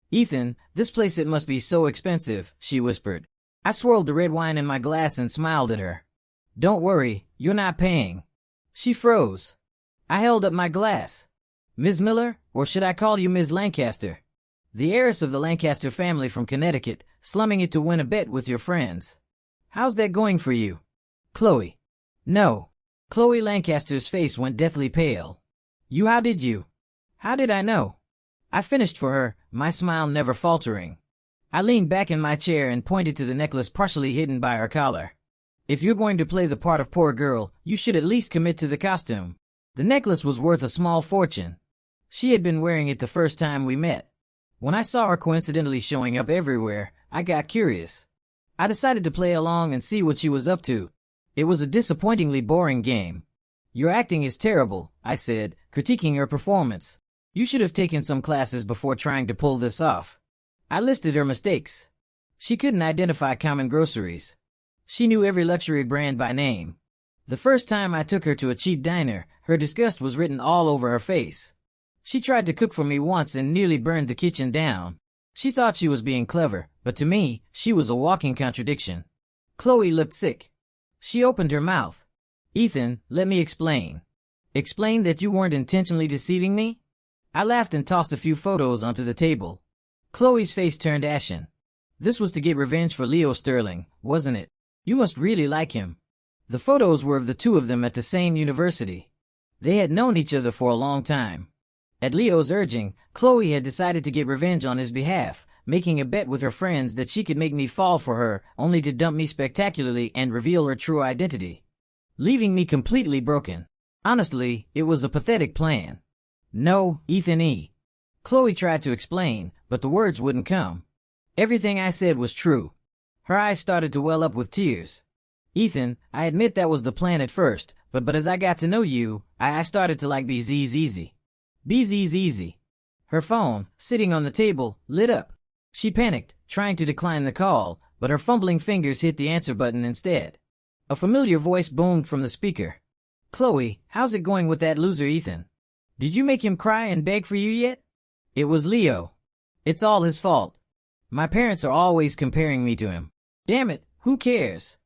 "Ethan, this place it must be so expensive," she whispered. I swirled the red wine in my glass and smiled at her. "Don't worry, you're not paying." She froze. I held up my glass. "Ms. Miller, or should I call you Ms. Lancaster? The heiress of the Lancaster family from Connecticut, slumming it to win a bet with your friends. How's that going for you?" "Chloe." "No." Chloe Lancaster's face went deathly pale. "You, how did you?" "How did I know?" I finished for her, my smile never faltering. I leaned back in my chair and pointed to the necklace partially hidden by her collar. "If you're going to play the part of poor girl, you should at least commit to the costume." The necklace was worth a small fortune. She had been wearing it the first time we met. When I saw her coincidentally showing up everywhere, I got curious. I decided to play along and see what she was up to. It was a disappointingly boring game. "Your acting is terrible," I said, critiquing her performance. "You should have taken some classes before trying to pull this off." I listed her mistakes. She couldn't identify common groceries. She knew every luxury brand by name. The first time I took her to a cheap diner, her disgust was written all over her face. She tried to cook for me once and nearly burned the kitchen down. She thought she was being clever, but to me, she was a walking contradiction. Chloe looked sick. She opened her mouth. Ethan, let me explain. Explain that you weren't intentionally deceiving me? I laughed and tossed a few photos onto the table. Chloe's face turned ashen. This was to get revenge for Leo Sterling, wasn't it? You must really like him. The photos were of the two of them at the same university. They had known each other for a long time. At Leo's urging, Chloe had decided to get revenge on his behalf, making a bet with her friends that she could make me fall for her, only to dump me spectacularly and reveal her true identity, leaving me completely broken. Honestly, it was a pathetic plan. No, Ethan E. Chloe tried to explain, but the words wouldn't come. Everything I said was true. Her eyes started to well up with tears. Ethan, I admit that was the plan at first, but as I got to know you, I started to like BZ's. BZ's. Her phone, sitting on the table, lit up. She panicked, trying to decline the call, but her fumbling fingers hit the answer button instead. A familiar voice boomed from the speaker. Chloe, how's it going with that loser Ethan? Did you make him cry and beg for you yet? It was Leo. It's all his fault. My parents are always comparing me to him. Damn it, who cares?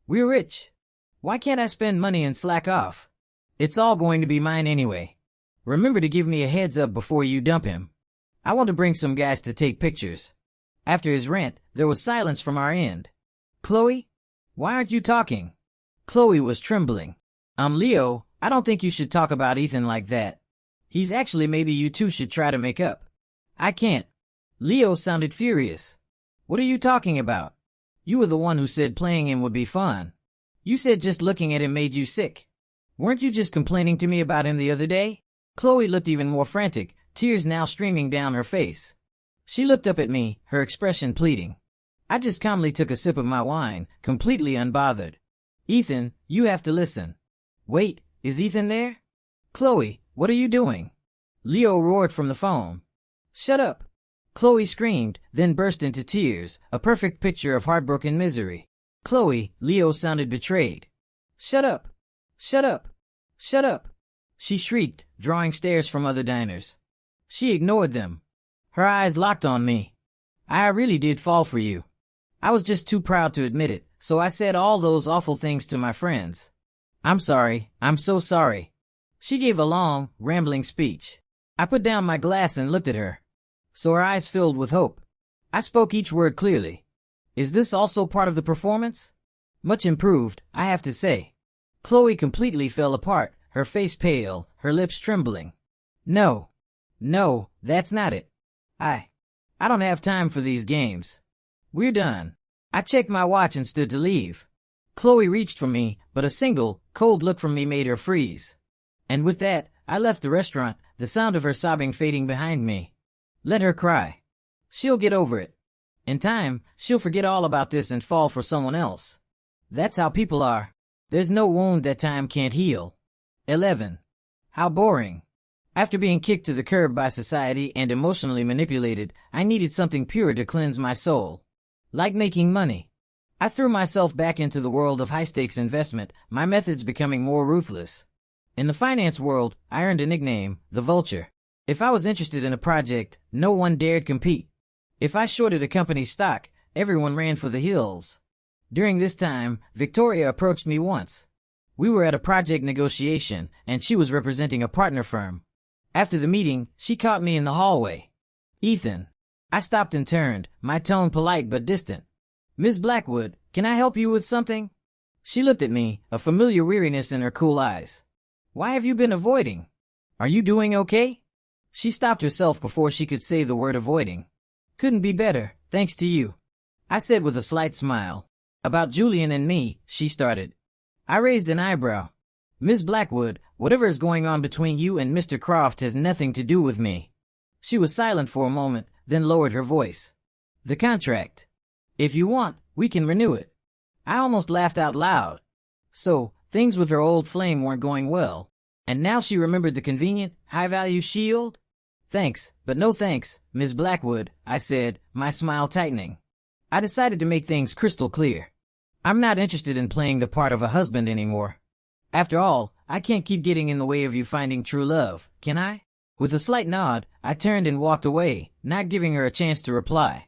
We're rich. Why can't I spend money and slack off? It's all going to be mine anyway. Remember to give me a heads up before you dump him. I want to bring some guys to take pictures. After his rant, there was silence from our end. Chloe? Why aren't you talking? Chloe was trembling. Leo, I don't think you should talk about Ethan like that. He's actually maybe you two should try to make up. I can't. Leo sounded furious. What are you talking about? You were the one who said playing him would be fun. You said just looking at him made you sick. Weren't you just complaining to me about him the other day? Chloe looked even more frantic, tears now streaming down her face. She looked up at me, her expression pleading. I just calmly took a sip of my wine, completely unbothered. Ethan, you have to listen. Wait, is Ethan there? Chloe, what are you doing? Leo roared from the phone. Shut up. Chloe screamed, then burst into tears, a perfect picture of heartbroken misery. Chloe, Leo sounded betrayed. Shut up. Shut up. Shut up. She shrieked, drawing stares from other diners. She ignored them. Her eyes locked on me. I really did fall for you. I was just too proud to admit it, so I said all those awful things to my friends. I'm sorry. I'm so sorry. She gave a long, rambling speech. I put down my glass and looked at her. So her eyes filled with hope. I spoke each word clearly. Is this also part of the performance? Much improved, I have to say. Chloe completely fell apart, her face pale, her lips trembling. No, that's not it. I don't have time for these games. We're done. I checked my watch and stood to leave. Chloe reached for me, but a single, cold look from me made her freeze. And with that, I left the restaurant, the sound of her sobbing fading behind me. Let her cry. She'll get over it. In time, she'll forget all about this and fall for someone else. That's how people are. There's no wound that time can't heal. 11. How boring. After being kicked to the curb by society and emotionally manipulated, I needed something pure to cleanse my soul. Like making money. I threw myself back into the world of high-stakes investment, my methods becoming more ruthless. In the finance world, I earned a nickname, the Vulture. If I was interested in a project, no one dared compete. If I shorted a company's stock, everyone ran for the hills. During this time, Victoria approached me once. We were at a project negotiation, and she was representing a partner firm. After the meeting, she caught me in the hallway. Ethan. I stopped and turned, my tone polite but distant. Ms. Blackwood, can I help you with something? She looked at me, a familiar weariness in her cool eyes. Why have you been avoiding? Are you doing okay? She stopped herself before she could say the word avoiding. Couldn't be better, thanks to you. I said with a slight smile. About Julian and me, she started. I raised an eyebrow. Ms. Blackwood, whatever is going on between you and Mr. Croft has nothing to do with me. She was silent for a moment, then lowered her voice. The contract. If you want, we can renew it. I almost laughed out loud. So, things with her old flame weren't going well. And now she remembered the convenient, high-value shield? Thanks, but no thanks, Ms. Blackwood, I said, my smile tightening. I decided to make things crystal clear. I'm not interested in playing the part of a husband anymore. After all, I can't keep getting in the way of you finding true love, can I? With a slight nod, I turned and walked away, not giving her a chance to reply.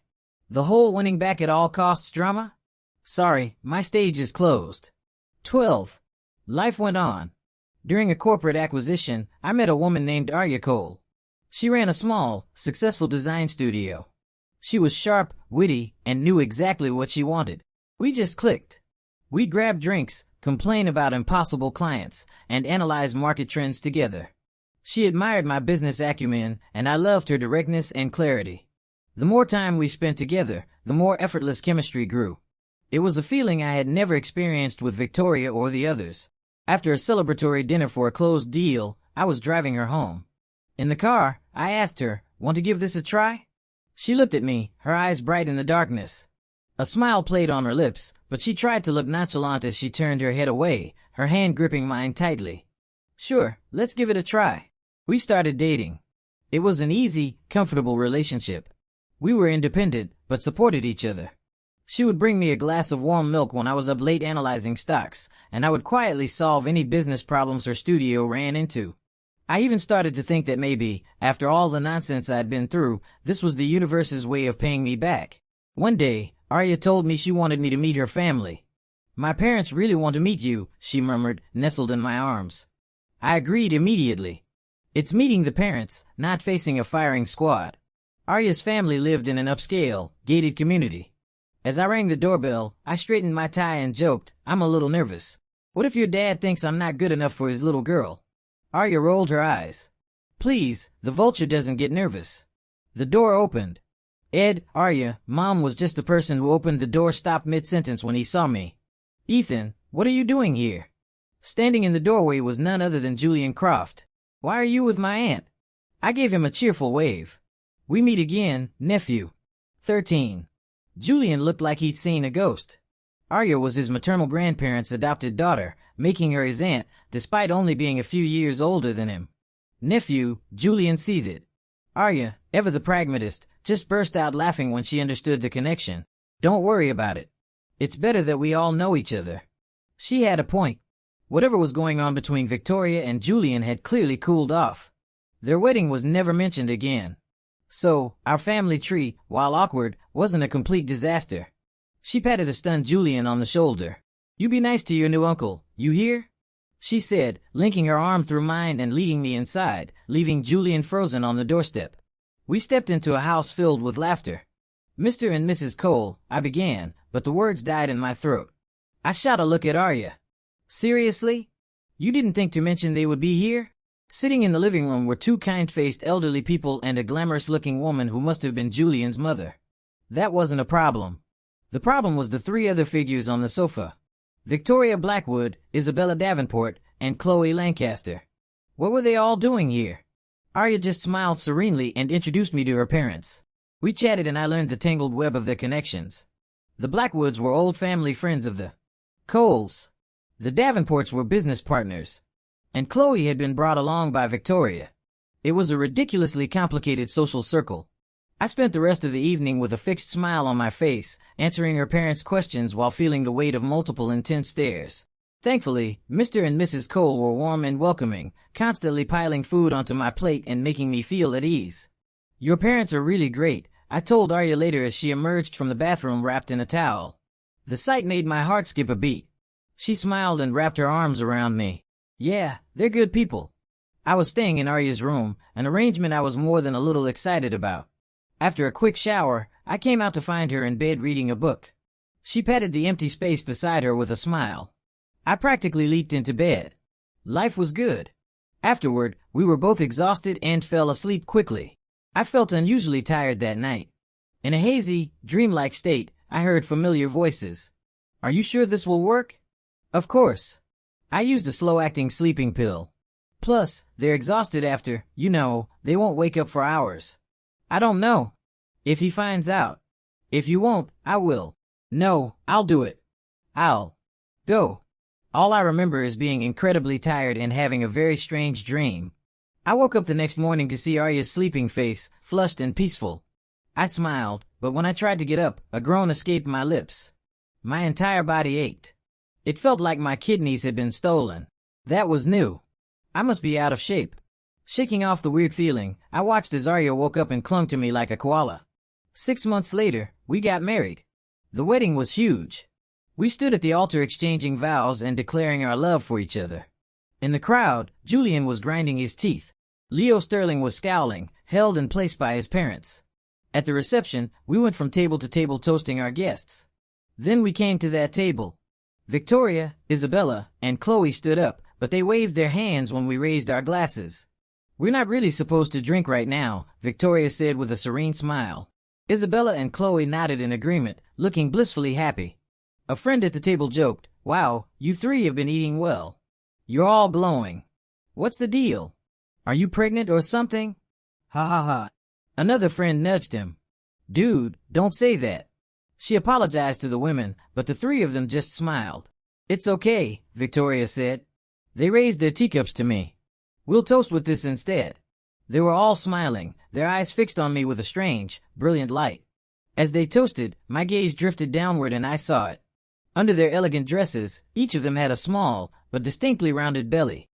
The whole winning back at all costs drama? Sorry, my stage is closed. 12. Life went on. During a corporate acquisition, I met a woman named Arya Cole. She ran a small, successful design studio. She was sharp, witty, and knew exactly what she wanted. We just clicked. We'd grab drinks, complain about impossible clients, and analyze market trends together. She admired my business acumen, and I loved her directness and clarity. The more time we spent together, the more effortless chemistry grew. It was a feeling I had never experienced with Victoria or the others. After a celebratory dinner for a closed deal, I was driving her home. In the car, I asked her, "Want to give this a try?" She looked at me, her eyes bright in the darkness. A smile played on her lips, but she tried to look nonchalant as she turned her head away, her hand gripping mine tightly. Sure, let's give it a try. We started dating. It was an easy, comfortable relationship. We were independent, but supported each other. She would bring me a glass of warm milk when I was up late analyzing stocks, and I would quietly solve any business problems her studio ran into. I even started to think that maybe, after all the nonsense I'd been through, this was the universe's way of paying me back. One day, Arya told me she wanted me to meet her family. "My parents really want to meet you," she murmured, nestled in my arms. I agreed immediately. It's meeting the parents, not facing a firing squad. Arya's family lived in an upscale, gated community. As I rang the doorbell, I straightened my tie and joked, "I'm a little nervous. What if your dad thinks I'm not good enough for his little girl?" Arya rolled her eyes. "Please, the vulture doesn't get nervous." The door opened. Ed, Arya, Mom was just the person who opened the door stopped mid-sentence when he saw me. "Ethan, what are you doing here?" Standing in the doorway was none other than Julian Croft. "Why are you with my aunt?" I gave him a cheerful wave. "We meet again, nephew." 13. Julian looked like he'd seen a ghost. Arya was his maternal grandparents' adopted daughter, making her his aunt, despite only being a few years older than him. "Nephew," Julian seethed. Arya, ever the pragmatist, just burst out laughing when she understood the connection. "Don't worry about it. It's better that we all know each other." She had a point. Whatever was going on between Victoria and Julian had clearly cooled off. Their wedding was never mentioned again. So, our family tree, while awkward, wasn't a complete disaster. She patted a stunned Julian on the shoulder. "You be nice to your new uncle, you hear?" she said, linking her arm through mine and leading me inside, leaving Julian frozen on the doorstep. We stepped into a house filled with laughter. "Mr. and Mrs. Cole," I began, but the words died in my throat. I shot a look at Arya. "Seriously? You didn't think to mention they would be here?" Sitting in the living room were two kind-faced elderly people and a glamorous-looking woman who must have been Julian's mother. That wasn't a problem. The problem was the three other figures on the sofa. Victoria Blackwood, Isabella Davenport, and Chloe Lancaster. What were they all doing here? Arya just smiled serenely and introduced me to her parents. We chatted and I learned the tangled web of their connections. The Blackwoods were old family friends of the Coles. The Davenports were business partners. And Chloe had been brought along by Victoria. It was a ridiculously complicated social circle. I spent the rest of the evening with a fixed smile on my face, answering her parents' questions while feeling the weight of multiple intense stares. Thankfully, Mr. and Mrs. Cole were warm and welcoming, constantly piling food onto my plate and making me feel at ease. "Your parents are really great," I told Arya later as she emerged from the bathroom wrapped in a towel. The sight made my heart skip a beat. She smiled and wrapped her arms around me. "Yeah, they're good people." I was staying in Arya's room, an arrangement I was more than a little excited about. After a quick shower, I came out to find her in bed reading a book. She patted the empty space beside her with a smile. I practically leaped into bed. Life was good. Afterward, we were both exhausted and fell asleep quickly. I felt unusually tired that night. In a hazy, dreamlike state, I heard familiar voices. "Are you sure this will work?" "Of course." I used a slow-acting sleeping pill. Plus, they're exhausted after, they won't wake up for hours. "I don't know. If he finds out." "If you won't, I will." "No, I'll do it. I'll go." All I remember is being incredibly tired and having a very strange dream. I woke up the next morning to see Arya's sleeping face, flushed and peaceful. I smiled, but when I tried to get up, a groan escaped my lips. My entire body ached. It felt like my kidneys had been stolen. That was new. I must be out of shape. Shaking off the weird feeling, I watched as Arya woke up and clung to me like a koala. 6 months later, we got married. The wedding was huge. We stood at the altar exchanging vows and declaring our love for each other. In the crowd, Julian was grinding his teeth. Leo Sterling was scowling, held in place by his parents. At the reception, we went from table to table toasting our guests. Then we came to that table. Victoria, Isabella, and Chloe stood up, but they waved their hands when we raised our glasses. "We're not really supposed to drink right now," Victoria said with a serene smile. Isabella and Chloe nodded in agreement, looking blissfully happy. A friend at the table joked, "Wow, you three have been eating well. You're all glowing. What's the deal? Are you pregnant or something?" "Ha ha ha." Another friend nudged him. "Dude, don't say that." She apologized to the women, but the three of them just smiled. "It's okay," Victoria said. They raised their teacups to me. "We'll toast with this instead." They were all smiling, their eyes fixed on me with a strange, brilliant light. As they toasted, my gaze drifted downward and I saw it. Under their elegant dresses, each of them had a small, but distinctly rounded belly.